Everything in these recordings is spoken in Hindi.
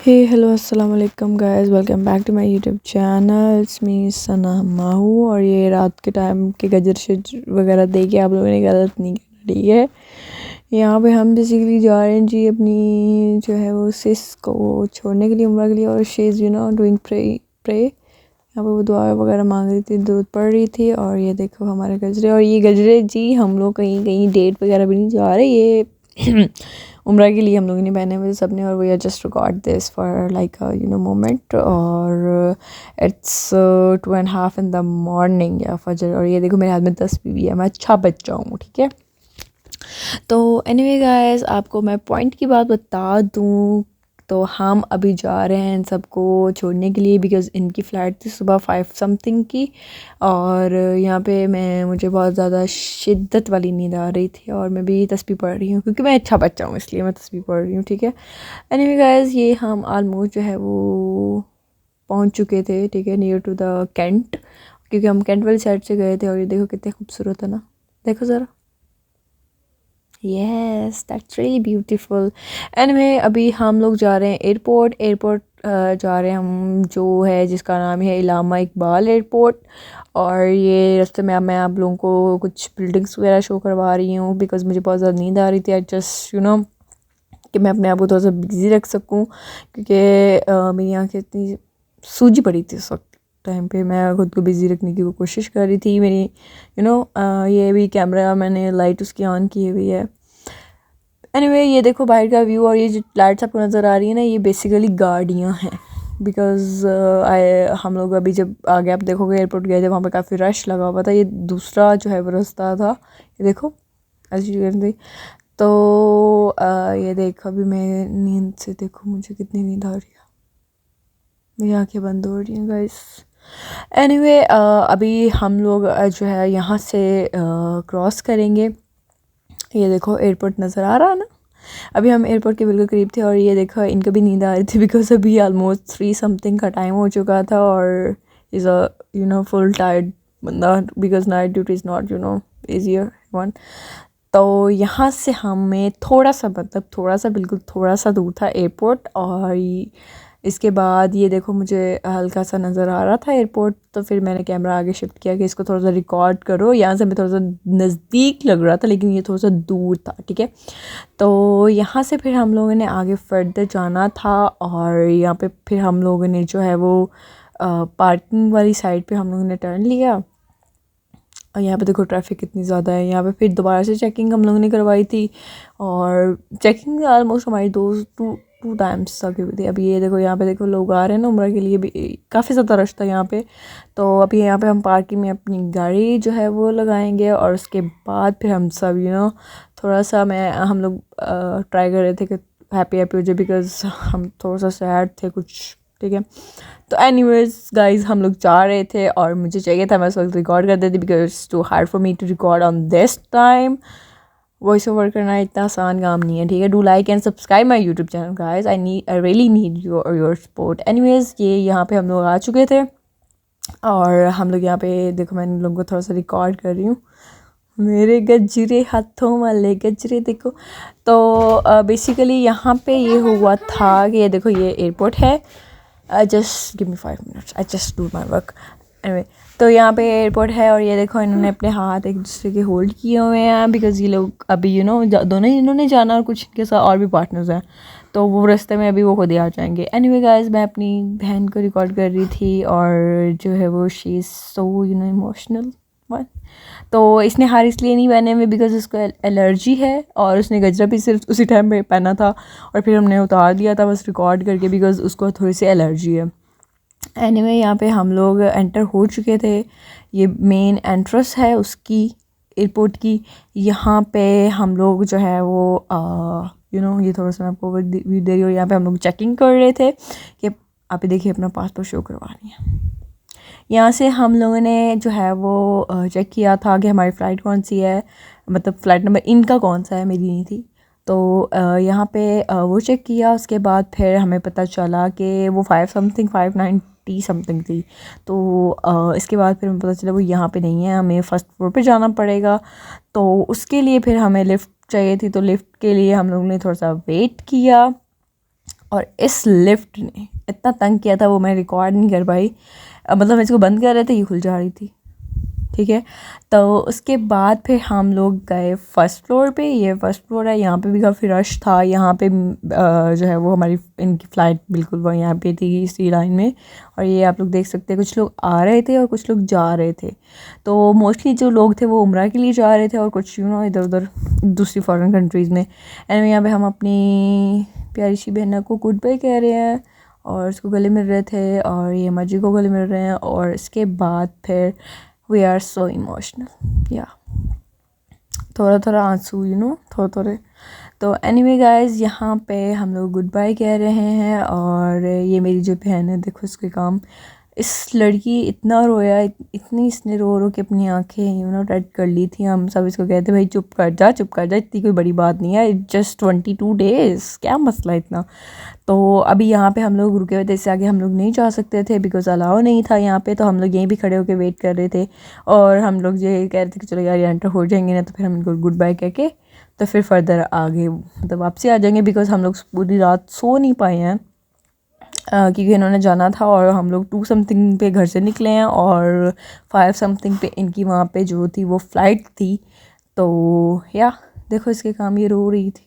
हे हेलो अस्सलाम वालेकुम guys, welcome back to my YouTube channel. It's me Sana Mahu. और ये रात के टाइम के गजर शजर वगैरह देख के आप लोगों ने गलत नहीं करना, ठीक है। यहाँ पे हम बेसिकली जा रहे हैं जी अपनी जो है वो सिस को छोड़ने के लिए, उम्र के लिए। और शी इज़ डूइंग प्रे यहाँ पे वो दुआ वगैरह मांग रही थी, दूध पड़ रही थी। और ये देखो हमारे गजरे, और ये गजरे जी हम लोग कहीं कहीं डेट वगैरह भी नहीं जा रहे, ये उम्र के लिए हम लोगों ने पहने हुए सब ने। और we are just record this for like moment. और इट्स 2:30 इन द मॉर्निंग या फजर। और ये देखो मेरे हाथ में तस्बीह भी है, मैं अच्छा बच्चा हूँ, ठीक है। तो एनीवे गाइस, आपको मैं पॉइंट की बात बता दूँ तो हम अभी जा रहे हैं इन सबको छोड़ने के लिए, बिकॉज़ इनकी फ़्लाइट थी सुबह 5 समथिंग की। और यहाँ पे मुझे बहुत ज़्यादा शिद्दत वाली नींद आ रही थी, और मैं भी तस्बीह पढ़ रही हूँ क्योंकि मैं अच्छा बच्चा हूँ, इसलिए मैं तस्बीह पढ़ रही हूँ, ठीक है। एनीवे गाइस, ये हम ऑलमोस्ट जो है वो पहुँच चुके थे, ठीक है, नियर टू द कैंट, क्योंकि हम कैंट वाली साइड से गए थे। और ये देखो कितने खूबसूरत है ना, देखो ज़रा। Yes, that's really beautiful. Anyway, अभी हम लोग जा रहे हैं एयरपोर्ट जा रहे हैं हम, जो है जिसका नाम है इलामा इकबाल एयरपोर्ट। और ये रास्ते में अब मैं आप लोगों को कुछ बिल्डिंग्स वगैरह शो करवा रही हूँ, बिकॉज़ मुझे बहुत ज़्यादा नींद आ रही थी। आई जस्ट कि मैं अपने आप को थोड़ा सा बिजी रख सकूँ, क्योंकि मेरी आँखें इतनी सूजी पड़ी थी उस वक्त टाइम पे। मैं खुद को बिज़ी रखने की कोशिश कर रही थी। मेरी ये भी कैमरा मैंने लाइट उसकी ऑन की हुई है। एनीवे, ये देखो बाहर का व्यू। और ये जो लाइट्स आपको नज़र आ रही है ना, ये बेसिकली गाड़ियाँ हैं, बिकॉज़ हम लोग अभी जब आगे आप देखोगे एयरपोर्ट गए थे, वहाँ पे काफ़ी रश लगा हुआ था। ये दूसरा जो है वो रास्ता था, ये देखो ऐसी जगह थी। तो ये देखो अभी मैं नींद से, देखो मुझे कितनी नींद आ रही है, मेरी आंखें बंद हो रही हैं गाइस। एनीवे, अभी हम लोग जो है यहाँ से क्रॉस करेंगे। ये देखो एयरपोर्ट नज़र आ रहा है ना, अभी हम एयरपोर्ट के बिल्कुल करीब थे। और ये देखो इनको भी नींद आ रही थी, बिकॉज अभी ऑलमोस्ट 3 समथिंग का टाइम हो चुका था। और इज़ अ फुल टायर्ड बंदा, because night duty is not easier one. तो यहाँ से हमें थोड़ा सा, मतलब थोड़ा सा, बिल्कुल थोड़ा सा दूर था एयरपोर्ट। और इसके बाद ये देखो मुझे हल्का सा नज़र आ रहा था एयरपोर्ट, तो फिर मैंने कैमरा आगे शिफ्ट किया कि इसको थोड़ा सा रिकॉर्ड करो। यहाँ से मैं थोड़ा सा नज़दीक लग रहा था, लेकिन ये थोड़ा सा दूर था, ठीक है। तो यहाँ से फिर हम लोगों ने आगे फर्दर जाना था। और यहाँ पे फिर हम लोगों ने जो है वो पार्किंग वाली साइड पे हम लोगों ने टर्न लिया। और यहाँ पे देखो ट्रैफिक कितनी ज़्यादा है। यहाँ पे फिर दोबारा से चेकिंग हम लोगों ने करवाई थी, और चेकिंग ऑलमोस्ट हमारी टू टाइम्स तक हुई थी। अभी ये देखो यहाँ पे देखो लोग आ रहे हैं ना उम्र के लिए भी, काफ़ी ज़्यादा रश था यहाँ पे। तो अभी यहाँ पे हम पार्किंग में अपनी गाड़ी जो है वो लगाएंगे, और उसके बाद फिर हम सब थोड़ा सा हम लोग ट्राई कर रहे थे कि हैप्पी हैप्पी हो जाए, बिकॉज हम थोड़ा सा सैड थे कुछ, ठीक है। तो एनीवेज गाइज, हम लोग जा रहे थे और मुझे चाहिए था मैं उस वक्त रिकॉर्ड कर देती, because too hard for me to record on this time. Voice over करना इतना आसान काम नहीं है, ठीक है। Do like and subscribe my YouTube channel guys, I really need your support. Anyways, ये यहाँ पे हम लोग आ चुके थे, और हम लोग यहाँ पे देखो मैं इन लोगों को थोड़ा सा रिकॉर्ड कर रही हूँ। मेरे गजरे हाथों वाले गजरे देखो। तो बेसिकली यहाँ पे ये हुआ था कि ये देखो ये एयरपोर्ट है। Just give me 5 minutes, I just do my work. Anyway, तो यहाँ पे एयरपोर्ट है, और ये देखो इन्होंने अपने हाथ एक दूसरे के होल्ड किए हुए हैं, बिकॉज़ ये लोग अभी दोनों ही इन्होंने जाना, और कुछ इनके साथ और भी पार्टनर्स हैं, तो वो रास्ते में अभी वो खुद ही आ जाएंगे। एनीवे गाइस, मैं अपनी बहन को रिकॉर्ड कर रही थी, और जो है वो she is so emotional one. तो इसने हार इसलिए नहीं पहने हुए बिकॉज उसको एलर्जी है, और उसने गजरा भी सिर्फ उसी टाइम पे पहना था, और फिर हमने उतार दिया था बस रिकॉर्ड करके, बिकॉज उसको थोड़ी सी एलर्जी है। एनीवे, यहाँ पे हम लोग एंटर हो चुके थे। ये मेन एंट्रेंस है उसकी, एयरपोर्ट की। यहाँ पे हम लोग जो है वो ये थोड़ा सा मैं आपको व्यू दे रही हूँ। यहाँ पे हम लोग चेकिंग कर रहे थे कि आप देखिए अपना पासपोर्ट शो करवा रही हैं। यहाँ से हम लोगों ने जो है वो चेक किया था कि हमारी फ़्लाइट कौन सी है, मतलब फ़्लाइट नंबर इनका कौन सा है, मेरी नहीं थी। तो यहाँ पे वो चेक किया, उसके बाद फिर हमें पता चला कि वो 590 समथिंग थी। तो इसके बाद फिर हमें पता चला वो यहाँ पे नहीं है, हमें फ़र्स्ट फ्लोर पे जाना पड़ेगा। तो उसके लिए फिर हमें लिफ़्ट चाहिए थी, तो लिफ़्ट के लिए हम लोगों ने थोड़ा सा वेट किया। और इस लिफ्ट ने इतना तंग किया था, वो मैं रिकॉर्ड नहीं कर पाई। मतलब मैं इसको बंद कर रहे थे, ये खुल जा रही थी, ठीक है। तो उसके बाद फिर हम लोग गए फर्स्ट फ्लोर पे। ये फर्स्ट फ्लोर है, यहाँ पे भी काफ़ी रश था। यहाँ पे जो है वो हमारी इनकी फ़्लाइट बिल्कुल वो यहाँ पे थी इसी लाइन में। और ये आप लोग देख सकते हैं, कुछ लोग आ रहे थे और कुछ लोग जा रहे थे। तो मोस्टली जो लोग थे वो उम्रा के लिए जा रहे थे और कुछ इधर उधर दूसरी फॉरेन कंट्रीज़ में। एंड यहाँ पे हम अपनी प्यारी सी बहना को गुड बाय कह रहे हैं और उसको गले मिल रहे थे, और ये मर्जी को गले मिल रहे हैं। और इसके बाद फिर वी आर सो इमोशनल, या थोड़ा थोड़ा आंसू थोड़े थोड़े। तो एनीवे गाइस, यहाँ पे हम लोग गुड बाय कह रहे हैं। और ये मेरी जो बहन है, देखो इसके काम, इस लड़की इतना रोया, इतनी इसने रो रो के अपनी आंखें रेड कर ली थी। हम सब इसको कहते भाई चुप कर जा, चुप कर जा, इतनी कोई बड़ी बात नहीं है, जस्ट 22 डेज़, क्या मसला इतना। तो अभी यहाँ पे हम लोग रुके हुए थे, इससे आगे हम लोग नहीं जा सकते थे बिकॉज़ अलाउ नहीं था यहाँ पे। तो हम लोग यहीं भी खड़े होकर वेट कर रहे थे और हम लोग ये कह रहे थे कि चलो यार एंटर हो जाएंगे ना, तो फिर हम इनको गुड बाय कह के तो फिर फर्दर आगे मतलब वापसी आ जाएंगे। बिकॉज़ हम लोग पूरी रात सो नहीं पाए हैं क्योंकि इन्होंने जाना था और हम लोग 2 समथिंग पे घर से निकले हैं और 5 समथिंग पे इनकी वहाँ पे जो थी वो फ़्लाइट थी। तो या देखो इसके काम, ये रो रही थी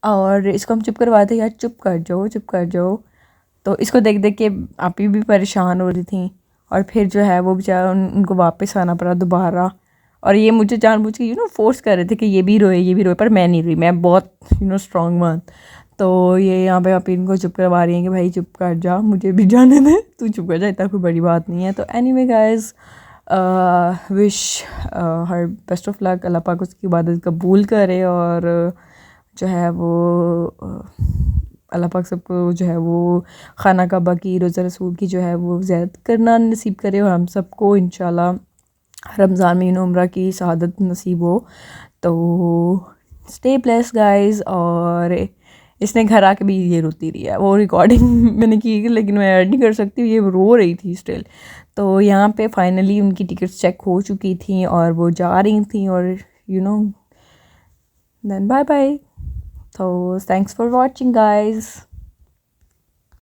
और इसको हम चुप करवाते थे, यार चुप कर जाओ, चुप कर जाओ। तो इसको देख देख के आप ही भी परेशान हो रही थी। और फिर जो है वो बेचारा उनको वापस आना पड़ा दोबारा। और ये मुझे जानबूझ के फोर्स कर रहे थे कि ये भी रोए, ये भी रोए, पर मैं नहीं रही, मैं बहुत स्ट्रॉन्ग वन। तो ये यहाँ पे आप इनको चुप करवा रही हैं कि भाई चुप कर जा, मुझे भी जाने दे, तू चुप कर जा, इतना कोई बड़ी बात नहीं है। तो anyway guys, wish her best of luck, अल्लाह पाक उसकी इबादत कबूल करे और जो है वो अल्लाह पाक सबको जो है वो खाना काबा की, रोज़ा रसूल की जो है वो ज़ियारत करना नसीब करे और हम सबको इंशाल्लाह रमज़ान में उम्रा की शहादत नसीब हो। तो स्टे ब्लेस्ड गाइस। और इसने घर आके भी ये रोती रही है, वो रिकॉर्डिंग मैंने की लेकिन मैं ऐड नहीं कर सकती, ये रो रही थी स्टिल। तो यहाँ पे फाइनली उनकी टिकट्स चेक हो चुकी थी और वो जा रही थी और then bye bye. So thanks for watching guys.